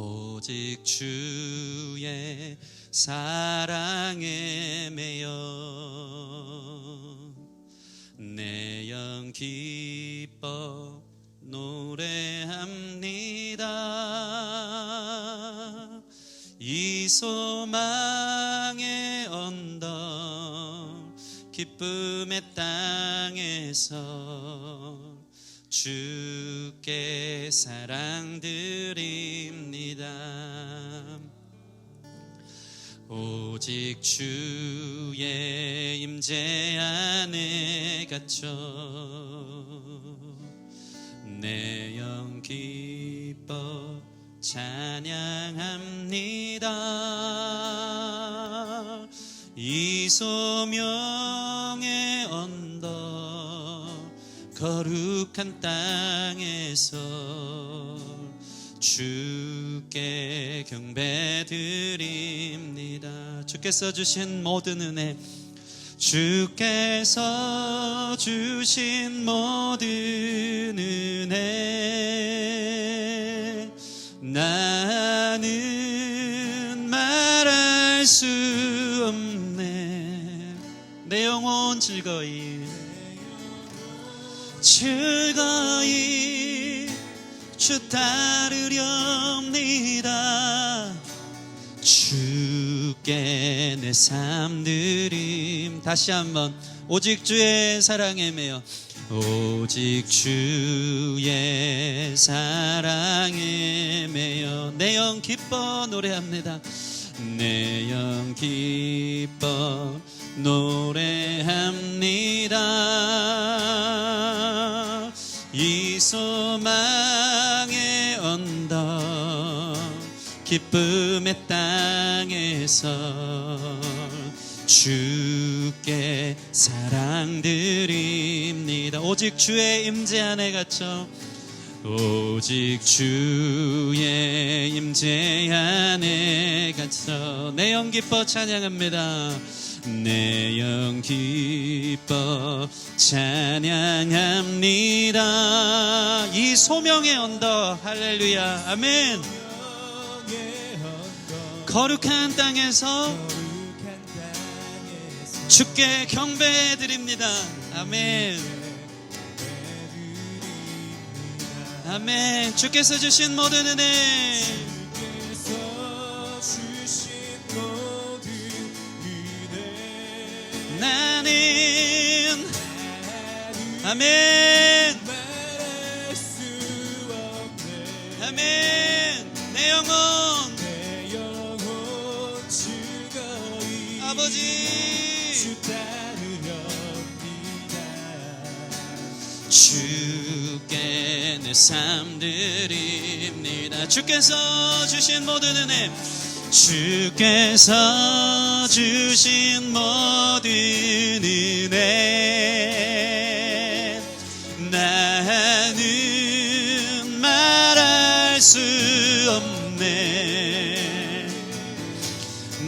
오직 주의 사랑에 매여 내 영 기뻐 노래합니다. 이 소망의 언덕 기쁨의 땅에서 주께 사랑드립니다. 오직 주의 임재 안에 갇혀 내 영 기뻐 찬양합니다. 이 소명의 언덕 거룩한 땅에서 주께 경배드립니다. 주께서 주신 모든 은혜, 주께서 주신 모든 은혜 나는 말할 수 없네. 내 영혼 즐거이 주 따르렵니다. 주께 내 삶 드림. 다시 한번 오직 주의 사랑에 매여 오직 주의 사랑에 매여 내 영 기뻐 노래합니다. 내 영 기뻐 노래합니다. 이 소망의 언덕 기쁨의 땅에서 주께 사랑드립니다. 오직 주의 임재 안에 갇혀 오직 주의 임재 안에 갇혀 내 영 기뻐 찬양합니다. 내 영 기뻐 찬양합니다. 이 소명의 언덕 할렐루야 아멘. 거룩한 땅에서 주께 경배드립니다. 아멘 아멘. 주께서 주신 모든 은혜 나는 아멘 아멘. 내 영혼 즐거이 아버지 주께 내 삶 드립니다. 주께서 주신 모든 은혜 주께서 주신 모든 은혜 나는 말할 수 없네.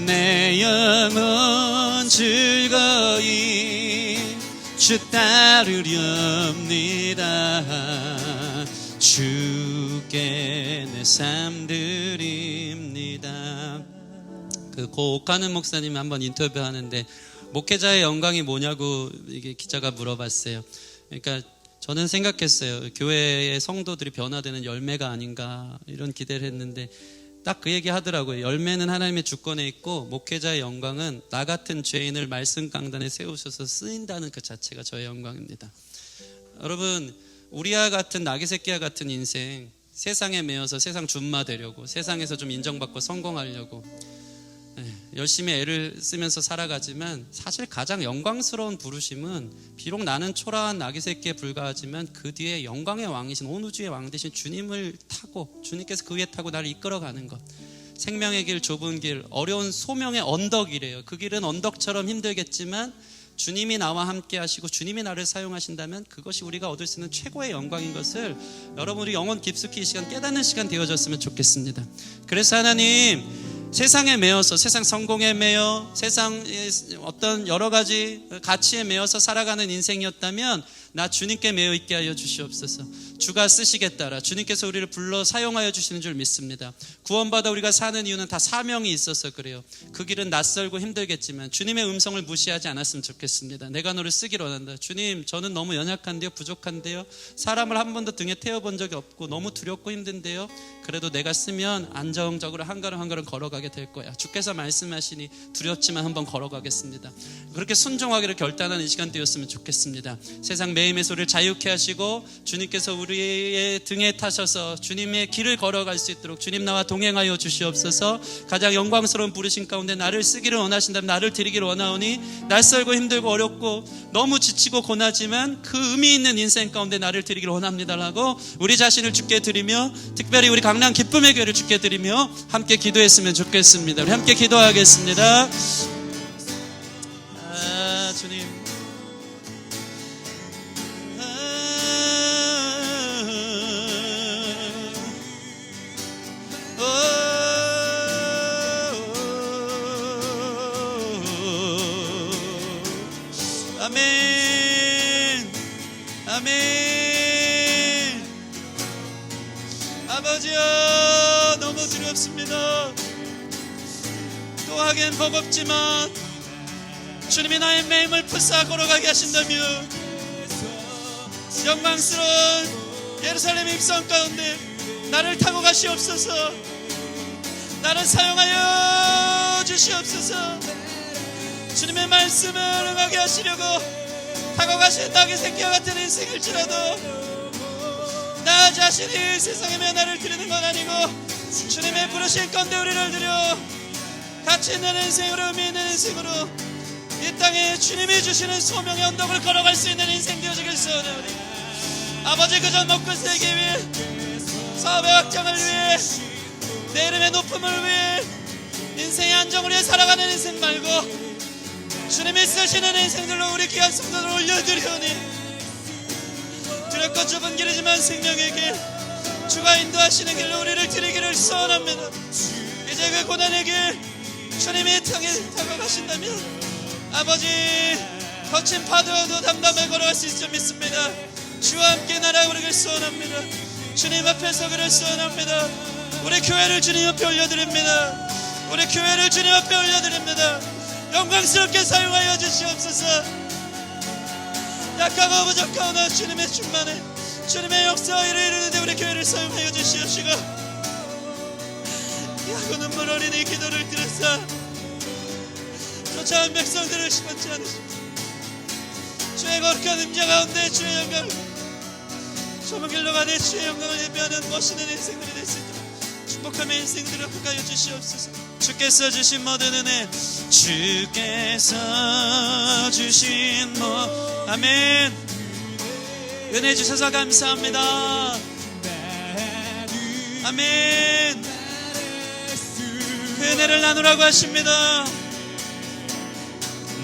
내 영혼 즐거이 주 따르렵니다. 주께 내 삶 드립니다. 고 옥하는 목사님 한번 인터뷰하는데 목회자의 영광이 뭐냐고 이게 기자가 물어봤어요. 그러니까 저는 생각했어요. 교회의 성도들이 변화되는 열매가 아닌가 이런 기대를 했는데 딱 그 얘기 하더라고요. 열매는 하나님의 주권에 있고 목회자의 영광은 나 같은 죄인을 말씀 강단에 세우셔서 쓰인다는 그 자체가 저의 영광입니다. 여러분, 우리와 같은 나귀 새끼와 같은 인생, 세상에 매여서 세상 준마 되려고, 세상에서 좀 인정받고 성공하려고 열심히 애를 쓰면서 살아가지만, 사실 가장 영광스러운 부르심은 비록 나는 초라한 나귀 새끼에 불과하지만 그 뒤에 영광의 왕이신, 온 우주의 왕 되신 주님을 타고, 주님께서 그 위에 타고 나를 이끌어가는 것, 생명의 길, 좁은 길, 어려운 소명의 언덕이래요. 그 길은 언덕처럼 힘들겠지만 주님이 나와 함께 하시고 주님이 나를 사용하신다면 그것이 우리가 얻을 수 있는 최고의 영광인 것을 여러분, 우리 영혼 깊숙이 이 시간 깨닫는 시간 되어졌으면 좋겠습니다. 그래서 하나님, 세상에 매여서, 세상 성공에 매여, 세상의 어떤 여러 가지 가치에 매여서 살아가는 인생이었다면 나 주님께 매여 있게 하여 주시옵소서. 주가 쓰시겠다라 주님께서 우리를 불러 사용하여 주시는 줄 믿습니다. 구원받아 우리가 사는 이유는 다 사명이 있어서 그래요. 그 길은 낯설고 힘들겠지만 주님의 음성을 무시하지 않았으면 좋겠습니다. 내가 너를 쓰기를 원한다. 주님, 저는 너무 연약한데요, 부족한데요, 사람을 한 번도 등에 태워본 적이 없고 너무 두렵고 힘든데요, 그래도 내가 쓰면 안정적으로 한 걸음 한 걸음 걸어가게 될 거야. 주께서 말씀하시니 두렵지만 한번 걸어가겠습니다. 그렇게 순종하기를 결단하는 이 시간 되었으면 좋겠습니다. 세상 매임의 소리를 자유케 하시고 주님께서 우리의 등에 타셔서 주님의 길을 걸어갈 수 있도록 주님 나와 동행하여 주시옵소서. 가장 영광스러운 부르심 가운데 나를 쓰기를 원하신다면 나를 드리기를 원하오니, 낯설고 힘들고 어렵고 너무 지치고 고나지만 그 의미 있는 인생 가운데 나를 드리기를 원합니다라고 우리 자신을 주께 드리며, 특별히 우리 강남 기쁨의 교회를 주께 드리며 함께 기도했으면 좋겠습니다. 우리 함께 기도하겠습니다. 주님, 아멘, 아멘. 아버지여, 너무 두렵습니다. 또 하긴 버겁지만 주님이 나의 매임을 푸사 걸어가게 하신다면 영광스러운 예루살렘 입성 가운데 나를 타고 가시옵소서. 나를 사용하여 주시옵소서. 주님의 말씀을 응하게 하시려고 타고 가신 나귀 새끼와 같은 인생일지라도 나 자신이 세상에 나를 드리는 건 아니고 주님의 부르실 건데 우리를 드려 가치 있는 인생으로, 의미 있는 인생으로 이 땅에 주님이 주시는 소명의 언덕을 걸어갈 수 있는 인생 되어지길 소원하오니, 아버지, 그저 먹고 살기 위해, 사업의 확장을 위해, 내 이름의 높음을 위해, 인생의 안정을 위해 살아가는 인생 말고 주님이 쓰시는 인생들로 우리 귀한 성도를 올려드리오니, 두렵고 좁은 길이지만 생명의 길, 주가 인도하시는 길로 우리를 드리기를 소원합니다. 이제 그 고난의 길 주님이 타고 가신다면 아버지, 거친 파도도 담담하게 걸어갈 수 있을 줄 믿습니다. 주와 함께 날아오르길 소원합니다. 주님 앞에 서기를 소원합니다. 우리 교회를 주님 앞에 올려드립니다. 우리 교회를 주님 앞에 올려드립니다. 영광스럽게 사용하여 주시옵소서. 약하고 부족하오나 주님의 충만에 주님의 역사와 일을 이루는데 우리 교회를 사용하여 주시옵시고, 야고 눈물 어린 이 기도를 들으사 쫓아온 백성들을 심었지 않으시옵소서. 주의 거룩한 임재 가운데 주의 영광을, 좁은 길로 가되 주의 영광을 예배하는 멋있는 인생들이 될 수 있도록 축복함의 인생들을 허가하여 주시옵소서. 주께서 주신 모든 은혜, 주께서 주신 아멘. 은혜 주셔서 감사합니다. 아멘. 그 은혜를 나누라고 하십니다.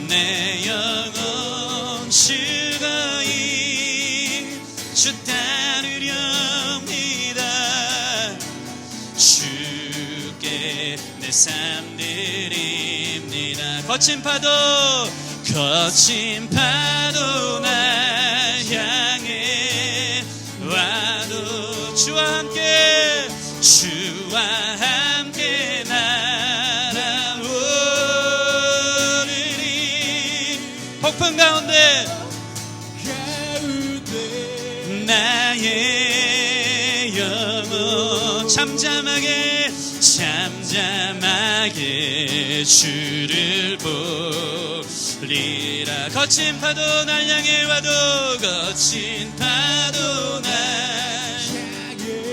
내 영혼 즐거이 주 따르렵니다. 주께 내 삶 드립니다. 거친 파도 날 향해 와도 주와 함께 날아오르리. 폭풍 가운데 나의 영혼 잠잠하게 잠잠하게 주를 보리라. 거친 파도 날 향해 와도 거친 파도 날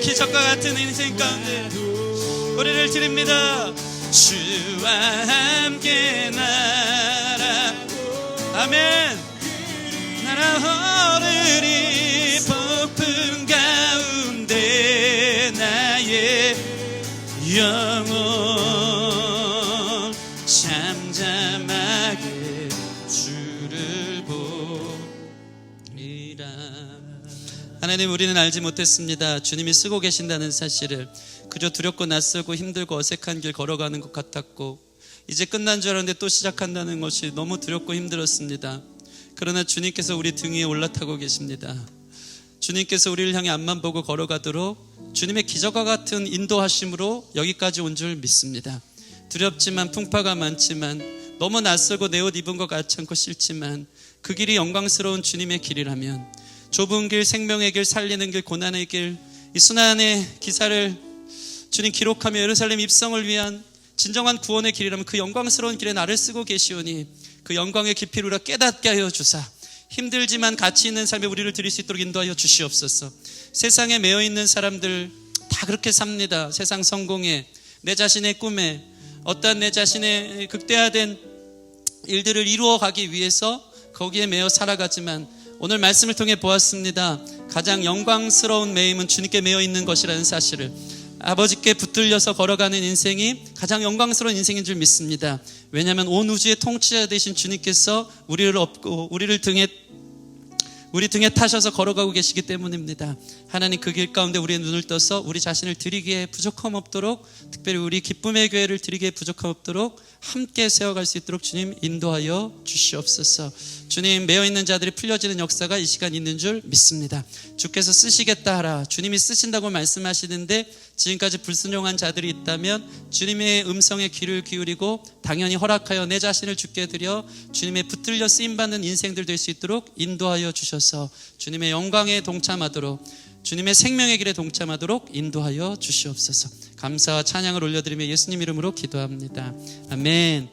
기적과 같은 인생 가운데 우리를 드립니다. 주와 함께 날아 아멘. 날아오르리 폭풍 가운데 나의 영혼 잠잠하게 주를 보리라. 하나님, 우리는 알지 못했습니다. 주님이 쓰고 계신다는 사실을. 그저 두렵고 낯설고 힘들고 어색한 길 걸어가는 것 같았고, 이제 끝난 줄 알았는데 또 시작한다는 것이 너무 두렵고 힘들었습니다. 그러나 주님께서 우리 등 위에 올라타고 계십니다. 주님께서 우리를 향해 앞만 보고 걸어가도록 주님의 기적과 같은 인도하심으로 여기까지 온 줄 믿습니다. 두렵지만 풍파가 많지만 너무 낯설고 내 옷 입은 것 같지 않고 싫지만 그 길이 영광스러운 주님의 길이라면, 좁은 길, 생명의 길, 살리는 길, 고난의 길, 이 순환의 기사를 주님 기록하며 예루살렘 입성을 위한 진정한 구원의 길이라면 그 영광스러운 길에 나를 쓰고 계시오니 그 영광의 깊이를 우리가 깨닫게 하여 주사 힘들지만 가치 있는 삶에 우리를 드릴 수 있도록 인도하여 주시옵소서. 세상에 매여 있는 사람들 다 그렇게 삽니다. 세상 성공에, 내 자신의 꿈에, 어떠한 내 자신의 극대화된 일들을 이루어가기 위해서 거기에 매여 살아가지만, 오늘 말씀을 통해 보았습니다. 가장 영광스러운 매임은 주님께 매여 있는 것이라는 사실을, 아버지께 붙들려서 걸어가는 인생이 가장 영광스러운 인생인 줄 믿습니다. 왜냐하면 온 우주의 통치자 되신 주님께서 우리를 업고 우리 등에 타셔서 걸어가고 계시기 때문입니다. 하나님, 그 길 가운데 우리의 눈을 떠서 우리 자신을 드리기에 부족함 없도록, 특별히 우리 기쁨의 교회를 드리기에 부족함 없도록 함께 세워갈 수 있도록 주님 인도하여 주시옵소서. 주님, 매여있는 자들이 풀려지는 역사가 이 시간 있는 줄 믿습니다. 주께서 쓰시겠다 하라, 주님이 쓰신다고 말씀하시는데 지금까지 불순종한 자들이 있다면 주님의 음성에 귀를 기울이고 당연히 허락하여 내 자신을 주께 드려 주님의 붙들려 쓰임받는 인생들 될 수 있도록 인도하여 주셔서 주님의 영광에 동참하도록, 주님의 생명의 길에 동참하도록 인도하여 주시옵소서. 감사와 찬양을 올려드리며 예수님 이름으로 기도합니다. 아멘.